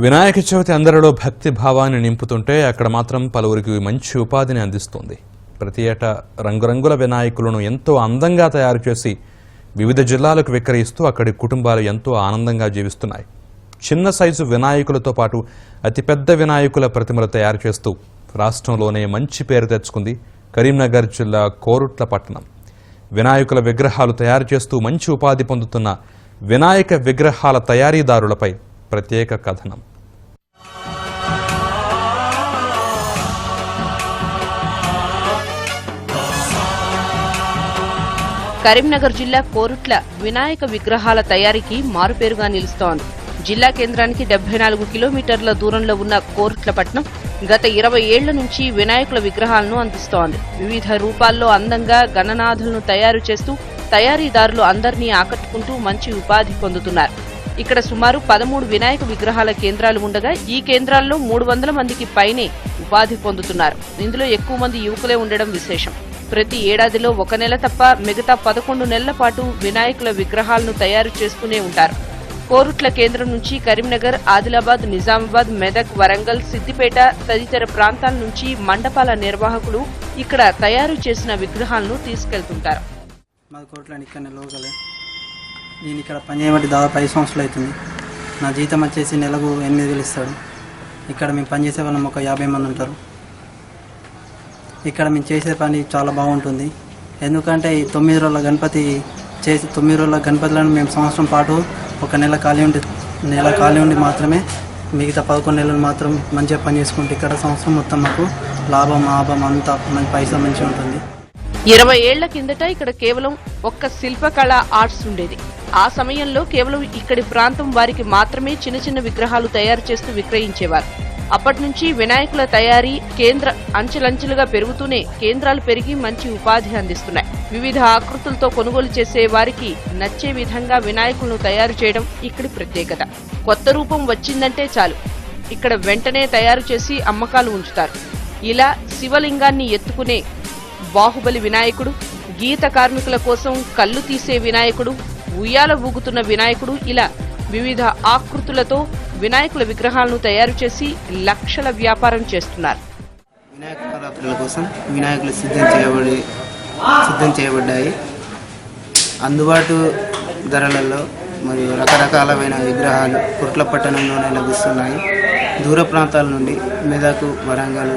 వినాయక చవితి అందరిలో భక్తి భావాన్ని నింపుతుంటే అక్కడ మాత్రం పలువురికి మంచి ఉపాధిని అందిస్తుంది. ప్రతి ఏటా రంగురంగుల వినాయకులను ఎంతో అందంగా తయారు చేసి వివిధ జిల్లాలకు విక్రయిస్తూ అక్కడి కుటుంబాలు ఎంతో ఆనందంగా జీవిస్తున్నాయి. చిన్న సైజు వినాయకులతో పాటు అతిపెద్ద వినాయకుల ప్రతిమలు తయారు చేస్తూ రాష్ట్రంలోనే మంచి పేరు తెచ్చుకుంది కరీంనగర్ జిల్లా కోరుట్ల పట్టణం. వినాయకుల విగ్రహాలు తయారు చేస్తూ మంచి ఉపాధి పొందుతున్న వినాయక విగ్రహాల తయారీదారులపై ప్రత్యేక కథనం. కరీంనగర్ జిల్లా కోరుట్ల వినాయక విగ్రహాల తయారీకి మారుపేరుగా నిలుస్తోంది. జిల్లా కేంద్రానికి 74 కిలోమీటర్ల దూరంలో ఉన్న కోరుట్ల పట్టణం గత 20 ఏళ్ల నుంచి వినాయకుల విగ్రహాలను అందిస్తోంది. వివిధ రూపాల్లో అందంగా గణనాథులను తయారు చేస్తూ తయారీదారులు అందరినీ ఆకట్టుకుంటూ మంచి ఉపాధి పొందుతున్నారు. ఇక్కడ సుమారు 13 వినాయక విగ్రహాల కేంద్రాలు ఉండగా ఈ కేంద్రాల్లో 300 మందికి పైనే ఉపాధి పొందుతున్నారు. ఇందులో ఎక్కువ మంది యువకులే ఉండడం విశేషం. ప్రతి ఏడాదిలో 1 నెల తప్ప మిగతా 11 నెలల పాటు వినాయకుల విగ్రహాలను తయారు చేస్తూనే ఉంటారు. కోరుట్ల కేంద్రం నుంచి కరీంనగర్, ఆదిలాబాద్, నిజామాబాద్, మెదక్, వరంగల్, సిద్దిపేట తదితర ప్రాంతాల నుంచి మండపాల నిర్వాహకులు ఇక్కడ తయారు చేసిన విగ్రహాలను తీసుకెళ్తుంటారు. నేను ఇక్కడ పనిచేయబట్టి దాదాపు 5 సంవత్సరాలు అవుతుంది. నా జీతం వచ్చేసి నెలకు 8,000 ఇస్తాడు. ఇక్కడ మేము పనిచేసే వాళ్ళం ఒక 50 మంది ఉంటారు. ఇక్కడ మేము చేసే పని చాలా బాగుంటుంది. ఎందుకంటే ఈ 9 రోజుల గణపతి చేసి 9 రోజుల గణపతులను మేము సంవత్సరం పాటు ఒక నెల ఖాళీ ఉండి మాత్రమే మిగతా 11 నెలలు మాత్రం మంచిగా పని చేసుకుంటే ఇక్కడ సంవత్సరం మొత్తం మాకు లాభం అంతా పైసా మంచిగా ఉంటుంది. 20 ఏళ్ల కిందట ఇక్కడ కేవలం ఒక్క శిల్పకళ ఆర్ట్స్ ఉండేది. ఆ సమయంలో కేవలం ఇక్కడి ప్రాంతం వారికి మాత్రమే చిన్న చిన్న విగ్రహాలు తయారు చేస్తూ విక్రయించేవారు. అప్పటి నుంచి వినాయకుల తయారీ కేంద్ర అంచెలంచెలుగా పెరుగుతూనే కేంద్రాలు పెరిగి మంచి ఉపాధి అందిస్తున్నాయి. వివిధ ఆకృతులతో కొనుగోలు చేసే వారికి నచ్చే విధంగా వినాయకులను తయారు చేయడం ఇక్కడి ప్రత్యేకత. కొత్త రూపం వచ్చిందంటే చాలు ఇక్కడ వెంటనే తయారు చేసి అమ్మకాలు ఉంచుతారు. ఇలా శివలింగాన్ని ఎత్తుకునే బాహుబలి వినాయకుడు, గీత కార్మికుల కోసం కళ్ళు తీసే వినాయకుడు, ఉయ్యాల ఊగుతున్న వినాయకుడు, ఇలా వివిధ ఆకృతులతో వినాయకుల విగ్రహాలను తయారు చేసి లక్షల వ్యాపారం చేస్తున్నారు. వినాయక నవరాత్రుల కోసం వినాయకులు సిద్ధం చేయబడ్డాయి. అందుబాటు ధరలలో మరియు రకరకాలమైన విగ్రహాలు కోరుట్ల పట్టణంలోనే లభిస్తున్నాయి. దూర ప్రాంతాల నుండి మెదక్, వరంగల్,